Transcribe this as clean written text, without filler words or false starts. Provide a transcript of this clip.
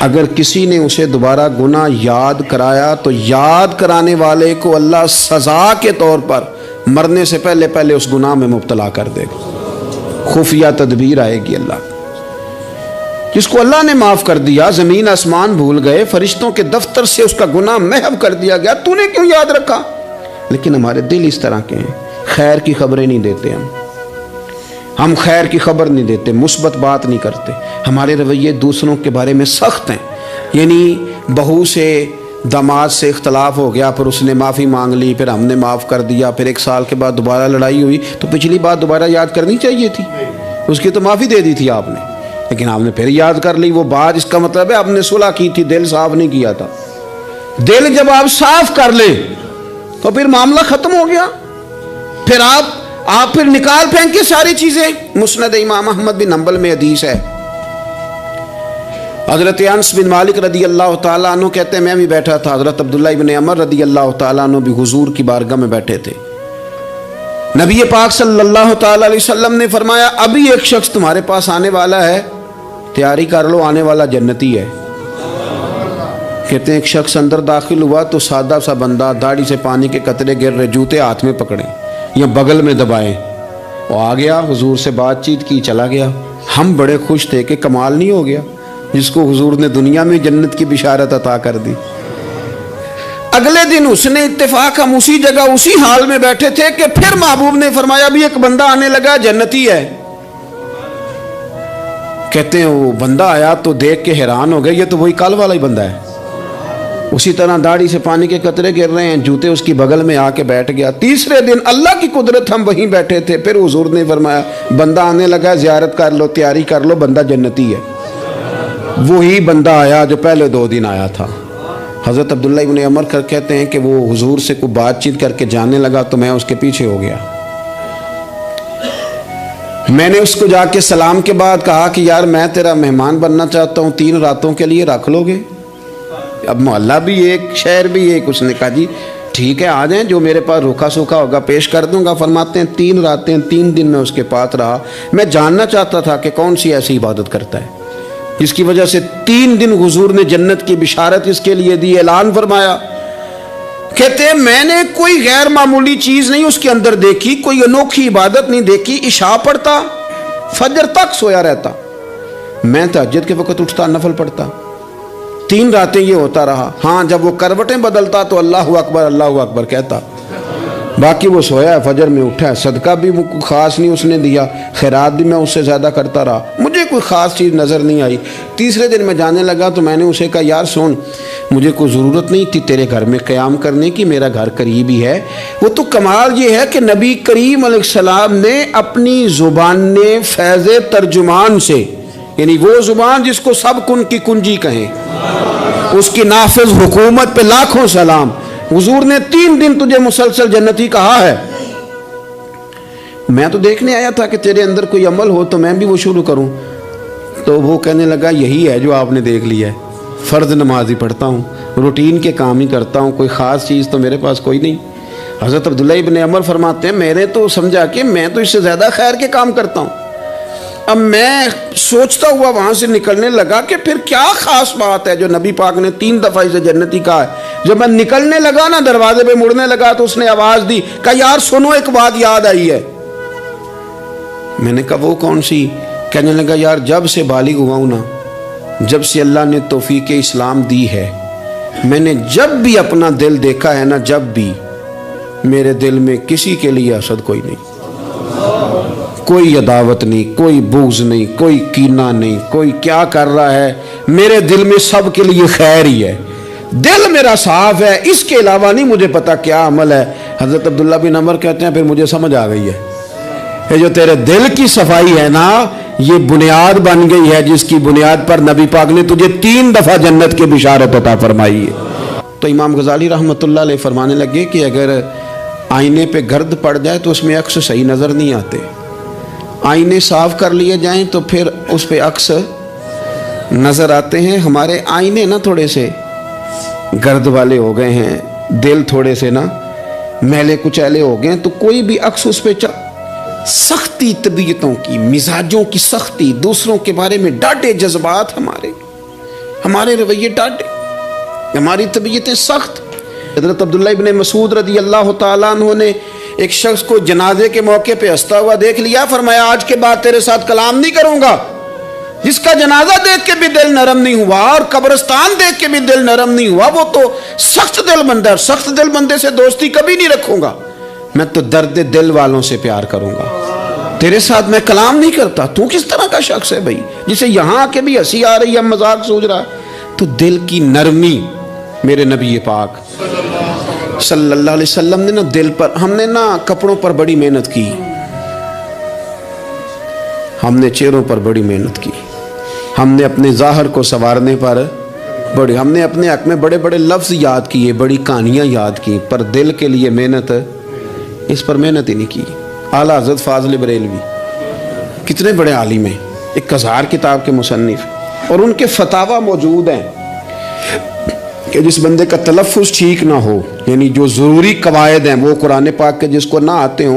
اگر کسی نے اسے دوبارہ گناہ یاد کرایا تو یاد کرانے والے کو اللہ سزا کے طور پر مرنے سے پہلے پہلے اس گناہ میں مبتلا کر دے گا. خفیہ تدبیر آئے گی اللہ. جس کو اللہ نے معاف کر دیا، زمین آسمان بھول گئے، فرشتوں کے دفتر سے اس کا گناہ محو کر دیا گیا، تو نے کیوں یاد رکھا؟ لیکن ہمارے دل اس طرح کے ہیں، خیر کی خبریں نہیں دیتے. ہم خیر کی خبر نہیں دیتے، مثبت بات نہیں کرتے. ہمارے رویے دوسروں کے بارے میں سخت ہیں. یعنی بہو سے داماد سے اختلاف ہو گیا، پھر اس نے معافی مانگ لی، پھر ہم نے معاف کر دیا، پھر 1 سال کے بعد دوبارہ لڑائی ہوئی تو پچھلی بات دوبارہ یاد کرنی چاہیے تھی. اس کی تو معافی دے دی تھی آپ نے، لیکن آپ نے پھر یاد کر لی وہ بات. اس کا مطلب ہے آپ نے صلح کی تھی، دل صاف نہیں کیا تھا. دل جب آپ صاف کر لیں تو پھر معاملہ ختم ہو گیا. پھر آپ پھر نکال پھینک کے ساری چیزیں. مسند امام احمد بن حنبل میں حدیث ہے، حضرت انس بن مالک رضی اللہ تعالیٰ عنہ کہتے ہیں میں بھی بیٹھا تھا، حضرت عبداللہ بن عمر رضی اللہ تعالیٰ عنہ بھی حضور کی بارگاہ میں بیٹھے تھے. نبی پاک صلی اللہ تعالیٰ علیہ وسلم نے فرمایا ابھی ایک شخص تمہارے پاس آنے والا ہے، تیاری کر لو، آنے والا جنتی ہے. کہتے ہیں ایک شخص اندر داخل ہوا تو سادہ سا بندہ، داڑھی سے پانی کے قطرے گر رہے، جوتے ہاتھ میں پکڑے یا بغل میں دبائے، وہ آ گیا، حضور سے بات چیت کی، چلا گیا. ہم بڑے خوش تھے کہ کمال نہیں ہو گیا جس کو حضور نے دنیا میں جنت کی بشارت عطا کر دی. اگلے دن اس نے اتفاق، ہم اسی جگہ اسی حال میں بیٹھے تھے کہ پھر محبوب نے فرمایا ابھی ایک بندہ آنے لگا، جنتی ہے. کہتے ہیں وہ بندہ آیا تو دیکھ کے حیران ہو گئے، یہ تو وہی کل والا ہی بندہ ہے. اسی طرح داڑھی سے پانی کے قطرے گر رہے ہیں، جوتے اس کی بغل میں آ کے بیٹھ گیا. تیسرے دن اللہ کی قدرت ہم وہیں بیٹھے تھے، پھر حضور نے فرمایا بندہ آنے لگا، زیارت کر لو، تیاری کر لو، بندہ جنتی ہے. وہی بندہ آیا جو پہلے 2 دن آیا تھا. حضرت عبداللہ ابن عمر کہتے ہیں کہ وہ حضور سے کوئی بات چیت کر کے جانے لگا تو میں اس کے پیچھے ہو گیا. میں نے اس کو جا کے سلام کے بعد کہا کہ یار میں تیرا مہمان بننا چاہتا ہوں، 3 راتوں کے لیے رکھ لو گے؟ اب محلہ بھی ایک، شہر بھی ایک. اس نے کہا جی ٹھیک ہے آ جائیں، جو میرے پاس روکھا سوکھا ہوگا پیش کر دوں گا. فرماتے ہیں 3 راتیں 3 دن میں اس کے پاس رہا. میں جاننا چاہتا تھا کہ کون سی ایسی عبادت کرتا ہے جس کی وجہ سے 3 دن حضور نے جنت کی بشارت اس کے لیے دی، اعلان فرمایا. کہتے ہیں میں نے کوئی غیر معمولی چیز نہیں اس کے اندر دیکھی، کوئی انوکھی عبادت نہیں دیکھی. عشاء پڑھتا، فجر تک سویا رہتا، میں تہجد کے وقت اٹھتا، نفل پڑھتا. 3 راتیں یہ ہوتا رہا. ہاں جب وہ کروٹیں بدلتا تو اللہ اکبر کہتا، باقی وہ سویا ہے، فجر میں اٹھا ہے. صدقہ بھی خاص نہیں اس نے دیا، خیرات بھی میں اس سے زیادہ کرتا رہا، مجھے کوئی خاص چیز نظر نہیں آئی. تیسرے دن میں جانے لگا تو میں نے اسے کہا یار سن، مجھے کوئی ضرورت نہیں تھی تیرے گھر میں قیام کرنے کی، میرا گھر قریب ہی ہے. وہ تو کمال یہ ہے کہ نبی کریم علیہ السلام نے اپنی زبان فیض ترجمان سے، یعنی وہ زبان جس کو سب کن کی کنجی کہیں، اس کی نافذ حکومت پہ لاکھوں سلام، حضور نے 3 دن تجھے مسلسل جنتی کہا ہے. میں تو دیکھنے آیا تھا کہ تیرے اندر کوئی عمل ہو تو میں بھی وہ شروع کروں. تو وہ کہنے لگا یہی ہے جو آپ نے دیکھ لیا ہے، فرض نماز ہی پڑھتا ہوں، روٹین کے کام ہی کرتا ہوں، کوئی خاص چیز تو میرے پاس کوئی نہیں. حضرت عبداللہ ابن عمر فرماتے ہیں میں نے تو سمجھا کہ میں تو اس سے زیادہ خیر کے کام کرتا ہوں. اب میں سوچتا ہوا وہاں سے نکلنے لگا کہ پھر کیا خاص بات ہے جو نبی پاک نے 3 دفعہ اسے جنتی کہا ہے. جب میں نکلنے لگا نا، دروازے پہ مڑنے لگا تو اس نے آواز دی، کہا یار سنو ایک بات یاد آئی ہے. میں نے کہا وہ کون سی؟ کہنے لگا یار جب سے بالغ ہوا ہوں نا، جب سے اللہ نے توفیق اسلام دی ہے، میں نے جب بھی اپنا دل دیکھا ہے نا، جب بھی میرے دل میں کسی کے لیے حسد کوئی نہیں، کوئی عداوت نہیں، کوئی بغض نہیں، کوئی کینہ نہیں، کوئی کیا کر رہا ہے، میرے دل میں سب کے لیے خیر ہی ہے. دل میرا صاف ہے، اس کے علاوہ نہیں مجھے پتا کیا عمل ہے. حضرت عبداللہ بن عمر کہتے ہیں پھر مجھے سمجھ آ گئی ہے، یہ جو تیرے دل کی صفائی ہے نا، یہ بنیاد بن گئی ہے جس کی بنیاد پر نبی پاک نے تجھے 3 دفعہ جنت کی بشارت عطا فرمائی ہے. تو امام غزالی رحمۃ اللہ علیہ فرمانے لگے کہ اگر آئینے پہ گرد پڑ جائے تو اس میں عکس صحیح نظر نہیں آتے، آئینے صاف کر لیے جائیں تو پھر اس پہ عکس نظر آتے ہیں. ہمارے آئینے نا تھوڑے سے گرد والے ہو گئے ہیں، دل تھوڑے سے نا میلے کچیلے ہو گئے ہیں، تو کوئی بھی عکس اس پہ سختی طبیعتوں کی، مزاجوں کی سختی، دوسروں کے بارے میں ڈاٹے جذبات ہمارے، ہمارے رویے ٹاٹے، ہماری طبیعتیں سخت۔ حضرت عبداللہ ابن مسعود رضی اللہ تعالیٰ عنہ نے ایک شخص کو جنازے کے موقع پہ ہنستا ہوا دیکھ لیا، فرمایا آج کے بعد تیرے ساتھ کلام نہیں کروں گا۔ جس کا جنازہ دیکھ کے بھی دل نرم نہیں ہوا اور قبرستان دیکھ کے بھی دل نرم نہیں ہوا، وہ تو سخت دل بندہ ہے، سخت دل بندے سے دوستی کبھی نہیں رکھوں گا، میں تو درد دل والوں سے پیار کروں گا، تیرے ساتھ میں کلام نہیں کرتا۔ تو کس طرح کا شخص ہے بھائی جسے یہاں آ کے بھی ہنسی آ رہی ہے، مذاق سوچ رہا ہے؟ تو دل کی نرمی، میرے نبی پاک صلی اللہ علیہ وسلم نے نا دل پر، ہم نے نا کپڑوں پر بڑی محنت کی، ہم نے چہروں پر بڑی محنت کی، ہم نے اپنے ظاہر کو سنوارنے پر بڑی، ہم نے اپنے حق میں بڑے بڑے لفظ یاد کیے، بڑی کہانیاں یاد کی، پر دل کے لیے محنت، اس پر محنت ہی نہیں کی۔ اعلیٰ حضرت فاضل بریلوی کتنے بڑے عالم ہیں، 1000 کتاب کے مصنف، اور ان کے فتاوی موجود ہیں کہ جس بندے کا تلفظ ٹھیک نہ ہو، یعنی جو ضروری قواعد ہیں وہ قرآن پاک کے جس کو نہ آتے ہوں